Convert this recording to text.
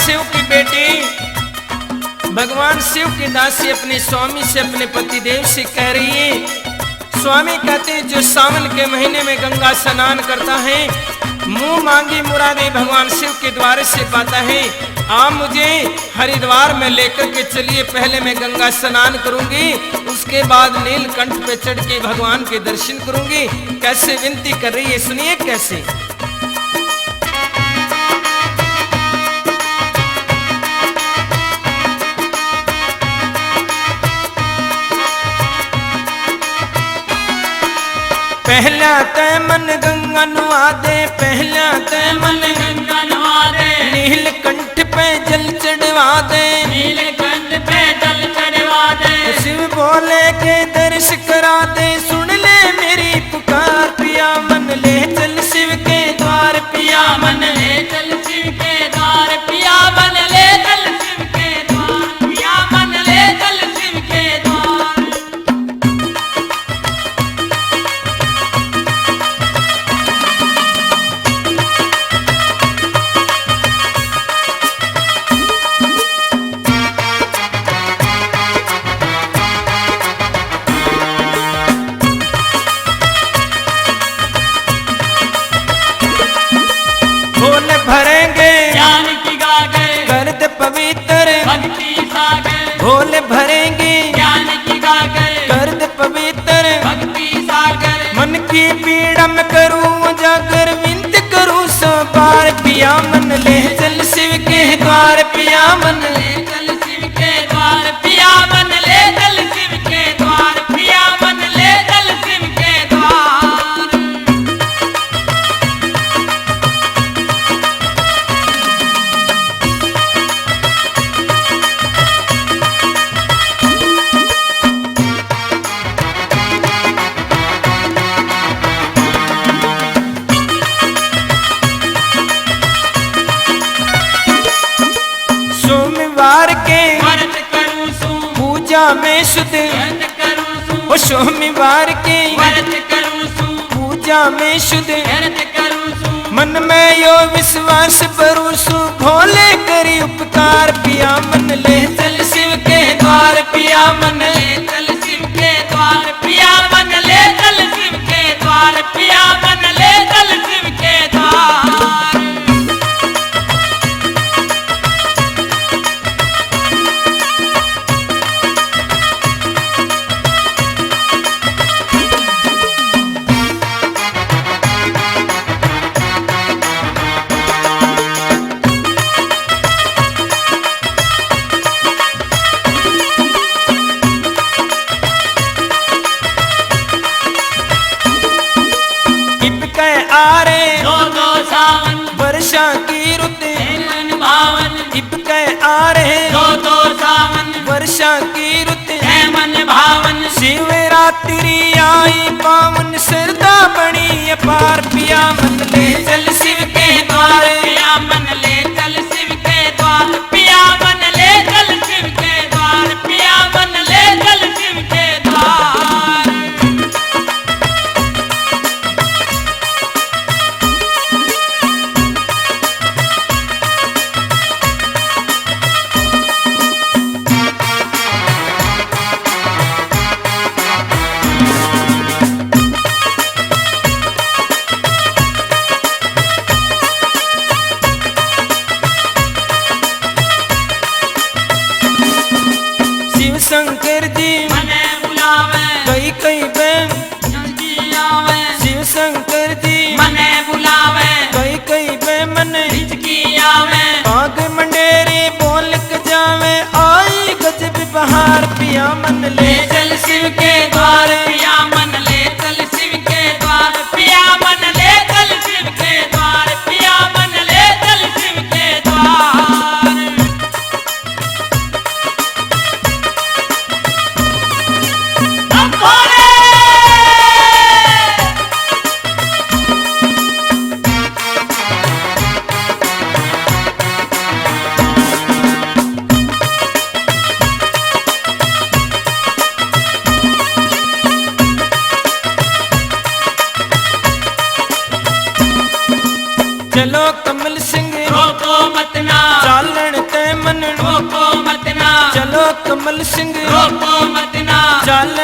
शिव की बेटी, भगवान शिव की दासी अपने स्वामी से, अपने पतिदेव से कह रही है। स्वामी कहते हैं, जो सावन के महीने में गंगा स्नान करता है, मुंह मांगी मुरादें भगवान शिव के द्वार से पाता है। आप मुझे हरिद्वार में लेकर के चलिए, पहले मैं गंगा स्नान करूंगी, उसके बाद नीलकंठ पे चढ़ के भगवान के दर्शन करूंगी। कैसे विनती कर रही है, सुनिए कैसे। पहला तय मन गंगा नुआ दे, पहला तय मन गंगा नुआ दे, नीलकंठ पे जल चढ़वा दे, नीलकंठ पे जल चढ़वा दे। शिव बोले के दर्श करा दे, सुन ले मेरी पुकार पिया, मन ले चल शिव के द्वार पिया, मन ले चल शिव के द्वार पिया, मन ले चल शिव के द्वार पिया, मन ले चल शिव के द्वार। भोले भरेंगे ज्ञान की गागर, कर दे पवित्र भक्ति सागर। मन की पीड़ा में करूं उजागर, विनती करूं सो पार पिया, मन ले चल शिव के द्वार पिया, मन ले चल शिव के द्वार पिया, मन ले चल शिव के द्वार पिया, मन ले चल शिव के द्वार। पूजा में शुद्ध वो सोमवार के पूजा में शुद्ध, मन में यो विश्वास परूसु, भोले करी उपकार पिया, मन ले चल शिव के द्वार पिया, मन ले चल शिव के द्वार पिया, मन ले चल शिव के द्वार पिया, मन ले चल शिव के द्वार। वर्षा की रुत भावन, इबके आ रहे दो सावन, वर्षा की रुत है मन भावन। शिवरात्रि आई पावन, श्रद्धा बड़ी अपार पिया, मन ले चल शिव के द्वार पिया, मन ले चल शिव के द्वार पिया, मन ले चल शिव के द्वार पिया, मन ले चल शिव के द्वार। शंकर जी मने बुलावे, कई कई बेम आवे, शिव शंकर जी मने बुलावे, कई कई बेम मन हिचकी आवे, आग मंडेरे बोल के जावे, आई गजब बहार पिया, मन ले चल शिव के द्वार पिया, मन ले चल शिव के द्वार पिया, मन ले चल शिव के द्वार पिया, मन ले चल शिव के द्वार। कमल सिंह रोको मत ना चल